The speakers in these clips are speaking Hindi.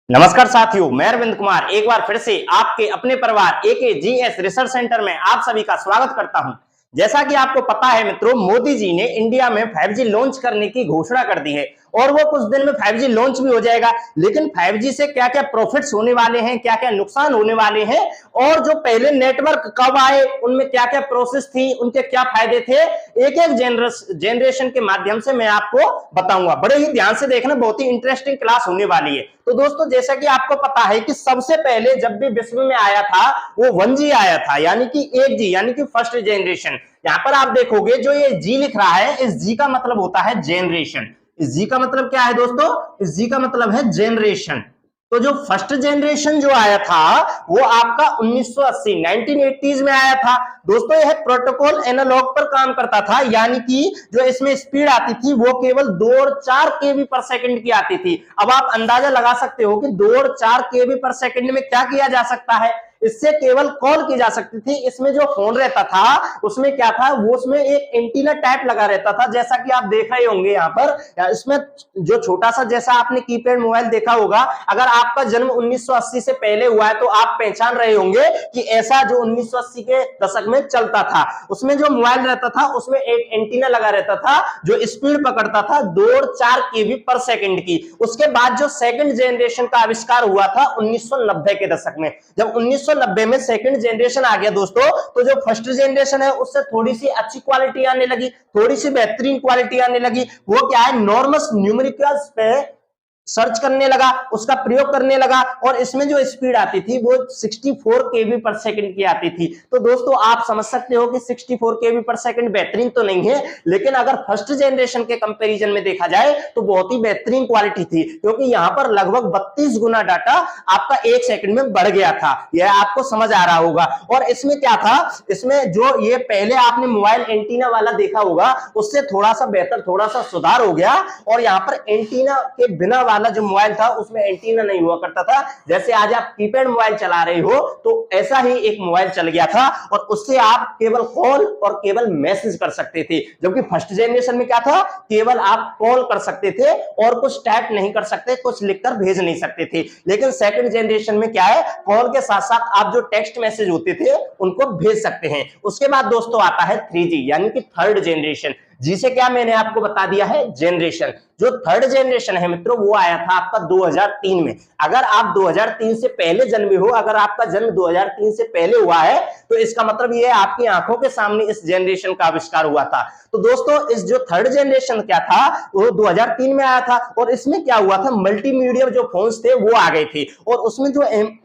नमस्कार साथियों, मैं अरविंद कुमार एक बार फिर से आपके अपने परिवार AKGS रिसर्च सेंटर में आप सभी का स्वागत करता हूं। जैसा कि आपको पता है मित्रों, मोदी जी ने इंडिया में 5G लॉन्च करने की घोषणा कर दी है और वो कुछ दिन में 5G लॉन्च भी हो जाएगा। लेकिन 5G से क्या क्या प्रॉफिट्स होने वाले हैं, क्या क्या नुकसान होने वाले हैं और जो पहले नेटवर्क कब आए, उनमें क्या क्या प्रोसेस थी, उनके क्या फायदे थे, एक एक जनरेशन के माध्यम से मैं आपको बताऊंगा। बड़े ही ध्यान से देखना, बहुत ही इंटरेस्टिंग क्लास होने वाली है। तो दोस्तों, जैसा कि आपको पता है कि सबसे पहले जब भी विश्व में आया था वो 1G आया था, यानी कि 1G यानी कि फर्स्ट जनरेशन। यहां पर आप देखोगे जो ये जी लिख रहा है, इस जी का मतलब होता है जनरेशन। इस जी का मतलब क्या है दोस्तों? इस जी का मतलब है जनरेशन। तो जो फर्स्ट जनरेशन जो आया था वो आपका 1980 1980s में आया था दोस्तों। यह प्रोटोकॉल एनालॉग पर काम करता था, यानी कि जो इसमें स्पीड आती थी वो केवल 2 और 4 केबी पर सेकंड की आती थी। अब आप अंदाजा लगा सकते हो कि 2 और 4 केबी पर सेकंड में क्या किया जा सकता है। इससे केवल कॉल की जा सकती थी। इसमें जो फोन रहता था उसमें क्या था, वो उसमें एक एंटीना टाइप लगा रहता था, जैसा कि आप देख रहे होंगे यहाँ पर। इसमें जो छोटा सा, जैसा आपने कीपैड मोबाइल देखा होगा, अगर आपका जन्म 1980 से पहले हुआ है तो आप पहचान रहे होंगे कि ऐसा जो 1980 के दशक में चलता था, उसमें जो मोबाइल रहता था उसमें एक एंटीना लगा रहता था जो स्पीड पकड़ता था 2 और 4 केबी पर सेकंड की। उसके बाद जो सेकंड जनरेशन का आविष्कार हुआ था 1990 के दशक में। जब 1990 में सेकंड जनरेशन आ गया दोस्तों, तो जो फर्स्ट जनरेशन है उससे थोड़ी सी अच्छी क्वालिटी आने लगी, थोड़ी सी बेहतरीन क्वालिटी आने लगी। वो क्या है, नॉर्मल न्यूमेरिकल्स पे सर्च करने लगा, उसका प्रयोग करने लगा और इसमें जो स्पीड आती थी वो 64 केबी पर सेकंड की आती थी। तो दोस्तों आप समझ सकते हो कि 64 केबी पर सेकंड बेहतरीन तो नहीं है, लेकिन अगर फर्स्ट जनरेशन के कंपैरिजन में देखा जाए तो बहुत ही बेहतरीन क्वालिटी थी, क्योंकि यहां पर लगभग 32 गुना डाटा आपका एक सेकंड में बढ़ गया था। यह आपको समझ आ रहा होगा। और इसमें क्या था, इसमें जो ये पहले आपने मोबाइल एंटीना वाला देखा होगा उससे थोड़ा सा बेहतर, थोड़ा सा सुधार हो गया। और यहाँ पर एंटीना के बिना वाला जो मोबाइल था उसमें एंटीना नहीं हुआ करता था। जैसे आज आप कीपैड मोबाइल चला रहे हो तो ऐसा ही एक मोबाइल चल गया था और उससे आप केवल कॉल और केवल मैसेज कर सकते थे। जबकि फर्स्ट जनरेशन में क्या था, केवल आप कॉल कर सकते थे और कुछ टाइप नहीं कर सकते, कुछ लिखकर भेज नहीं सकते थे। लेकिन सेकंड जनरेशन में क्या है, कॉल के साथ साथ आप जो टेक्स्ट मैसेज होते थे उनको भेज सकते हैं। उसके बाद दोस्तों आता है 3G यानी कि थर्ड जनरेशन, जिसे क्या मैंने आपको बता दिया है जनरेशन। जो थर्ड जनरेशन है मित्रों वो आया था आपका 2003 में। अगर आप 2003 से पहले जन्मे हो, अगर आपका जन्म 2003 से पहले हुआ है तो इसका मतलब ये है आपकी आंखों के सामने इस जनरेशन का आविष्कार हुआ था। तो दोस्तों इस जो थर्ड जनरेशन क्या था वो 2003 में आया था और इसमें क्या हुआ था, मल्टीमीडिया जो फोन्स थे वो आ गए थे और उसमें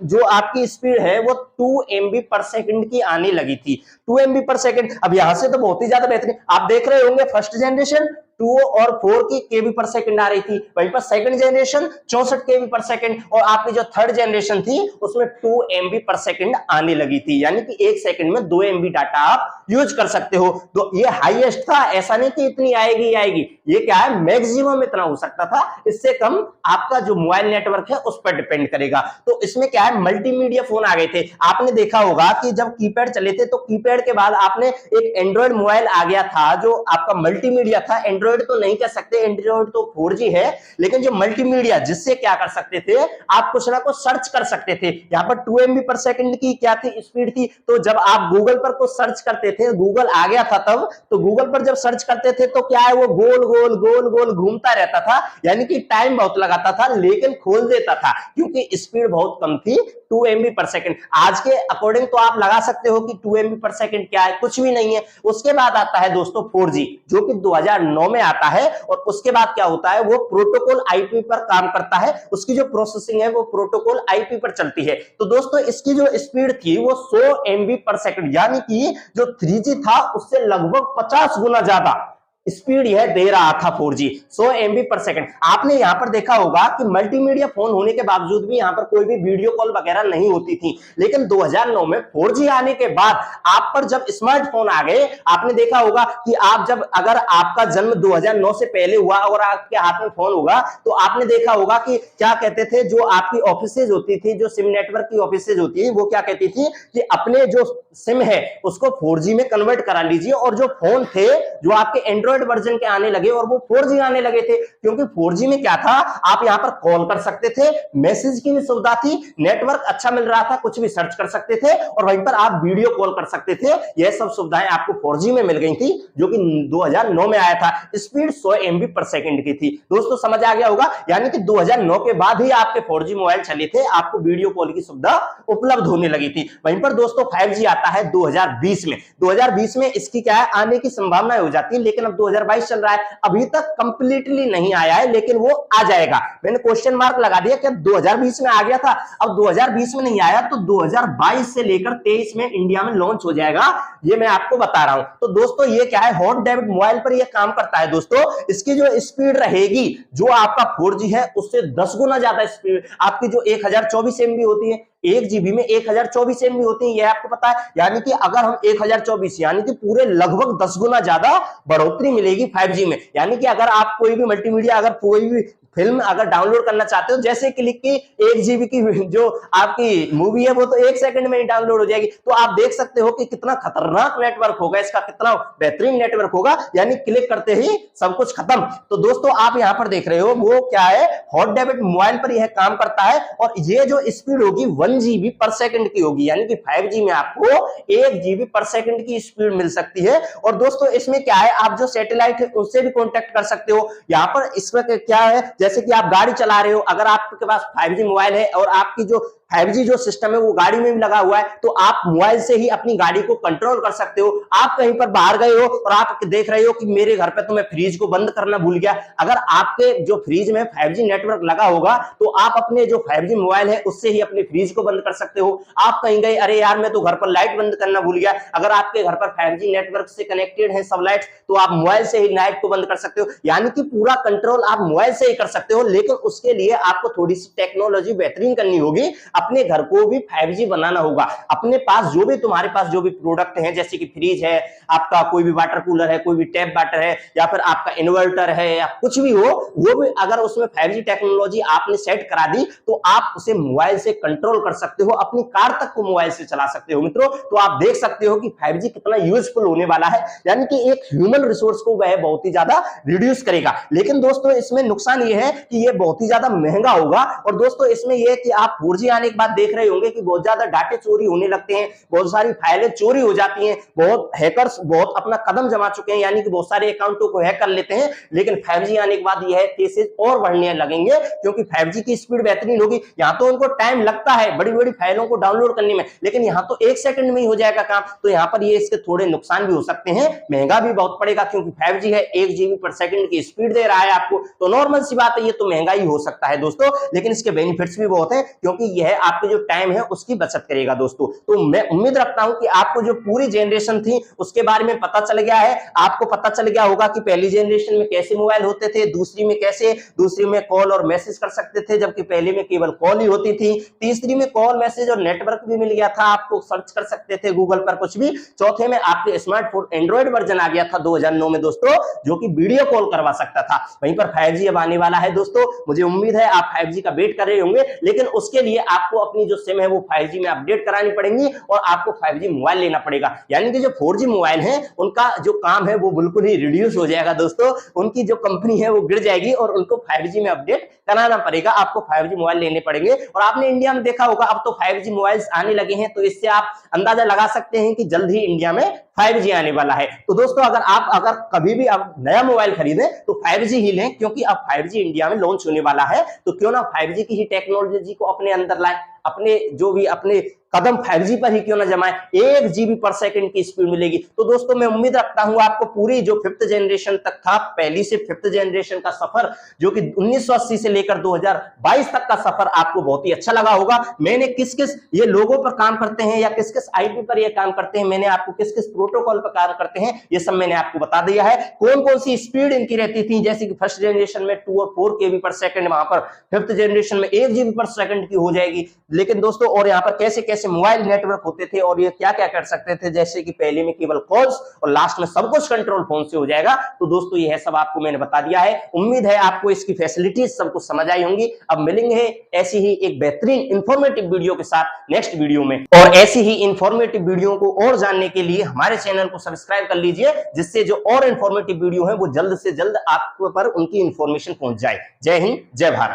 जो आपकी स्पीड है वो 2 MB पर सेकंड की आने लगी थी। 2 MB पर सेकंड। अब यहां से तो बहुत ही ज्यादा बेहतरीन आप देख रहे होंगे, फर्स्ट जनरेशन 2 और 4 की केबी पर सेकंड आ रही थी, वहीं पर सेकंड जनरेशन 64 केबी पर सेकंड और आपकी जो थर्ड जनरेशन थी उसमें 2 MB पर सेकंड आने लगी थी, यानी कि एक सेकंड में 2 MB डाटा आप यूज कर सकते हो। तो ये हाईएस्ट था, ऐसा नहीं कि इतनी आएगी, ये क्या है, मैक्सिमम इतना हो सकता था। इससे कम आपका जो मोबाइल नेटवर्क है उस पर डिपेंड करेगा। तो इसमें क्या है, मल्टीमीडिया फोन आ गए थे। आपने देखा होगा कि जब कीपैड चले थे तो कीपैड के बाद आपने एक एंड्रॉइड मोबाइल आ गया था जो आपका मल्टीमीडिया था। एंड्रॉइड तो नहीं कह सकते, एंड्रॉइड तो 4G है, लेकिन जो मल्टीमीडिया, जिससे क्या कर सकते थे, आप कुछ ना कुछ सर्च कर सकते थे। यहाँ पर 2 MB पर सेकंड की क्या थी, स्पीड थी। तो जब आप गूगल पर कुछ सर्च करते थे, गूगल आ गया था तब, तो गूगल पर जब सर्च करते थे तो क्या है, वो गोल गोल गोल गोल घूमता रहता था, यानी कि टाइम बहुत लगाता था लेकिन खोल देता था क्योंकि स्पीड बहुत कम थी, 2 MB पर सेकंड। आज के अकॉर्डिंग तो आप लगा सकते हो कि 2 MB पर सेकंड क्या है, कुछ भी नहीं है। उसके बाद आता है दोस्तों 4G, जो कि 2009 में आता है और उसके बाद क्या होता है, वो प्रोटोकॉल IP पर काम करता है। उसकी जो प्रोसेसिंग है वो प्रोटोकॉल IP पर चलती है। तो दोस्तों इसकी जो स्पीड थी वो 100 MB पर सेकंड, यानी कि जो 3G था उससे लगभग 50 गुना ज्यादा स्पीड यह दे रहा था 4G, 100 MB पर सेकंड। आपने यहां पर देखा होगा कि मल्टीमीडिया फोन होने के बावजूद भी यहां पर कोई भी वीडियो कॉल वगैरह नहीं होती थी, लेकिन 2009 में 4G आने के बाद आप पर जब स्मार्टफोन आ गए, आपने देखा होगा कि आप जब, अगर आपका जन्म 2009 से पहले हुआ और आपके हाथ में फोन होगा तो आपने देखा होगा कि क्या कहते थे, जो आपकी ऑफिसेज होती थी, जो सिम नेटवर्क की ऑफिसेज होती है, वो क्या कहती थी कि अपने जो सिम है उसको 4G में कन्वर्ट करा लीजिए और जो फोन थे, जो आपके एंड्रॉइड एंड्रॉइड वर्जन के आने लगे और वो 4G आने लगे थे, क्योंकि 4G में क्या था, आप यहां पर कॉल कर सकते थे, मैसेज की भी सुविधा थी, नेटवर्क अच्छा मिल रहा था, कुछ भी सर्च कर सकते थे और वहीं पर आप वीडियो कॉल कर सकते थे। यह सब सुविधाएं आपको 4G में मिल गई थी, जो कि 2009 में आया था। स्पीड 100 MB पर सेकंड की थी। दोस्तों समझ आ गया होगा, यानी कि 2009 के बाद ही आपके 4G मोबाइल चले थे, आपको वीडियो कॉल की सुविधा उपलब्ध होने लगी थी। वहीं पर दोस्तों 5G आता है 2020 में। 2020 में इसकी क्या है, आने की संभावना हो जाती है, लेकिन अब 2022 चल रहा है, अभी तक कंप्लीटली नहीं आया है, लेकिन वो आ जाएगा। मैंने क्वेश्चन मार्क लगा दिया कि 2020 में आ गया था, अब 2020 में नहीं आया तो 2022 से लेकर 23 में इंडिया में लॉन्च हो जाएगा, ये मैं आपको बता रहा हूं। तो दोस्तों ये क्या है, हॉट डेबिट मोबाइल पर ये काम करता है। दोस्तों इसकी जो स्पीड रहेगी, जो आपका 4G है उससे 10 गुना ज्यादा स्पीड, आपकी जो 1024 MB होती है, 1 GB में 1024 MB होती है, ये आपको पता है। यानी कि अगर हम 1024 यानी कि पूरे लगभग 10 गुना ज्यादा बढ़ोतरी मिलेगी 5G में। यानी कि अगर आप कोई भी मल्टीमीडिया, अगर कोई भी फिल्म अगर डाउनलोड करना चाहते हो, जैसे क्लिक की 1 GB की जो आपकी मूवी है वो तो 1 सेकंड में ही डाउनलोड हो जाएगी। तो आप देख सकते हो कि कितना खतरनाक नेटवर्क होगा इसका, कितना बेहतरीन नेटवर्क होगा, यानी क्लिक करते ही सब कुछ खत्म। तो दोस्तों आप यहां पर देख रहे हो वो क्या है, हॉट डेबिट मोबाइल पर यह काम करता है और ये जो स्पीड होगी 1 GB पर सेकंड की होगी, यानी कि 5G में आपको 1 GB पर सेकंड की स्पीड मिल सकती है। और दोस्तों इसमें क्या है, आप जो सैटेलाइट है उससे भी कॉन्टेक्ट कर सकते हो। यहां पर इसमें क्या है, जैसे कि आप गाड़ी चला रहे हो, अगर आपके पास 5G मोबाइल है और आपकी जो 5G जो सिस्टम है वो गाड़ी में भी लगा हुआ है, तो आप मोबाइल से ही अपनी गाड़ी को कंट्रोल कर सकते हो। आप कहीं पर बाहर गए हो और आप देख रहे हो कि मेरे घर पे तो मैं फ्रिज को बंद करना भूल गया, अगर आपके जो फ्रिज में 5G नेटवर्क लगा होगा तो आप अपने जो 5G मोबाइल है उससे ही अपने फ्रिज को बंद कर सकते हो। आप कहीं गए, अरे यार मैं तो घर पर लाइट बंद करना भूल गया, अगर आपके घर पर 5G नेटवर्क से कनेक्टेड है सब लाइट, तो आप मोबाइल से ही लाइट को बंद कर सकते हो। यानी कि पूरा कंट्रोल आप मोबाइल से ही कर सकते हो, लेकिन उसके लिए आपको थोड़ी सी टेक्नोलॉजी बेहतरीन करनी होगी, अपने घर को भी 5G बनाना होगा। अपने पास जो भी, तुम्हारे पास जो भी प्रोडक्ट है, जैसे कि फ्रिज है, आपका कोई भी वाटर कूलर है, कोई भी टैप वाटर है, या फिर आपका इन्वर्टर है, या कुछ भी हो, वो भी अगर उसमें 5G टेक्नोलॉजी आपने सेट करा दी तो आप उसे मोबाइल से कंट्रोल कर सकते हो, अपनी कार तक को मोबाइल से चला सकते हो मित्रों। तो आप देख सकते हो कि 5G कितना यूजफुल होने वाला है, यानी कि एक ह्यूमन रिसोर्स को वह बहुत ही ज्यादा रिड्यूस करेगा। लेकिन दोस्तों इसमें नुकसान ये है कि ये बहुत ही ज्यादा महंगा होगा। और दोस्तों इसमें यह कि आप 4G आने के बाद देख रहे होंगे कि बहुत ज्यादा डाटे चोरी होने लगते हैं, बहुत सारी फाइलें चोरी हो जाती हैं, बहुत हैकर्स बहुत अपना कदम जमा चुके हैं, यानी कि बहुत सारे अकाउंटों को हैक कर लेते हैं। लेकिन 5G आने के बाद यह केसेस और बढ़ने लगेंगे, क्योंकि 5G की स्पीड बेहतरीन होगी। यहां तो उनको टाइम लगता है बड़ी बड़ी फाइलों को डाउनलोड करने में, लेकिन यहां तो 1 सेकंड में ही हो जाएगा काम। तो यहां पर ये इसके थोड़े नुकसान भी हो सकते हैं, महंगा भी बहुत पड़ेगा, क्योंकि 5G है, 1 GB पर सेकंड की स्पीड दे रहा है आपको, तो नॉर्मल सी बात है, ये तो महंगा ही हो सकता है दोस्तों। लेकिन इसके बेनिफिट्स भी बहुत है, क्योंकि यह आपके जो टाइम है उसकी बचत करेगा दोस्तों। तो मैं उम्मीद रखता हूं कि आपको जो पूरी जनरेशन थी उसके बारे में पता चल गया है। आपको पता चल गया होगा कि पहली जनरेशन में कैसे मोबाइल होते थे, दूसरी में कैसे, दूसरी में कॉल और मैसेज कर सकते थे, जबकि पहले में केवल कॉल ही होती थी, तीसरी में कॉल मैसेज और नेटवर्क भी मिल गया था, आपको सर्च कर सकते थे गूगल पर कुछ भी, चौथे में आपके स्मार्टफोन एंड्रॉइड वर्जन आ गया था 2009 में दोस्तों, जो कि वीडियो कॉल करवा सकता था। वहीं पर 5G अब आने वाला है दोस्तों। मुझे उम्मीद है आप 5G का वेट कर रहे होंगे, लेकिन उसके लिए आपको अपनी जो सिम है वो 5G में अपडेट करानी पड़ेगी और आपको 5G मोबाइल लेना पड़ेगा। यानी कि जो 4G मोबाइल है उनका जो काम है वो बिल्कुल ही रिड्यूस हो जाएगा दोस्तों, उनकी जो कंपनी है वो गिर जाएगी और उनको 5G में अपडेट कराना पड़ेगा, आपको 5G मोबाइल लेने पड़ेंगे। और आपने इंडिया में देखा होगा अब तो 5G मोबाइल्स आने लगे हैं, तो इससे आप अंदाजा लगा सकते हैं कि जल्द ही इंडिया में 5G आने वाला है। तो दोस्तों अगर कभी भी आप नया मोबाइल खरीदें तो 5G ही लें, क्योंकि अब 5G इंडिया में लॉन्च होने वाला है, तो क्यों ना 5G की ही टेक्नोलॉजी को अपने अंदर लाए, अपने जो भी अपने कदम 5G पर ही क्यों ना जमाए, 1 GB पर सेकंड की स्पीड मिलेगी। तो दोस्तों मैं उम्मीद रखता हूं आपको पूरी जो 5th जनरेशन तक था, पहली से 5th जनरेशन का सफर जो कि 1980 से लेकर 2022 तक का सफर आपको बहुत ही अच्छा लगा होगा। मैंने किस किस ये लोगों पर काम करते हैं या किस किस IP पर ये काम करते हैं, मैंने आपको किस किस प्रोटोकॉल पर काम करते हैं, ये सब मैंने आपको बता दिया है। कौन कौन सी स्पीड इनकी रहती थी, जैसे कि फर्स्ट जनरेशन में 2 और 4 KB पर सेकंड, वहां पर 5th जनरेशन में 1 GB पर सेकंड की हो जाएगी। लेकिन दोस्तों और यहाँ पर कैसे कैसे कैसे मोबाइल नेटवर्क होते थे और ये क्या क्या कर सकते थे, जैसे कि पहले में केवल कॉल्स और लास्ट में सब कुछ कंट्रोल फोन से हो जाएगा। तो दोस्तों ये सब आपको मैंने बता दिया है। उम्मीद है आपको इसकी फैसिलिटीज सब कुछ समझ आई होंगी। अब मिलेंगे ऐसी ही एक बेहतरीन इंफॉर्मेटिव वीडियो के साथ नेक्स्ट वीडियो में, और ऐसी ही इंफॉर्मेटिव वीडियो को और जानने के लिए हमारे चैनल को सब्सक्राइब कर लीजिए, जिससे जो और इंफॉर्मेटिव वीडियो है वो जल्द से जल्द आप पर उनकी इंफॉर्मेशन पहुंच जाए। जय हिंद, जय भारत।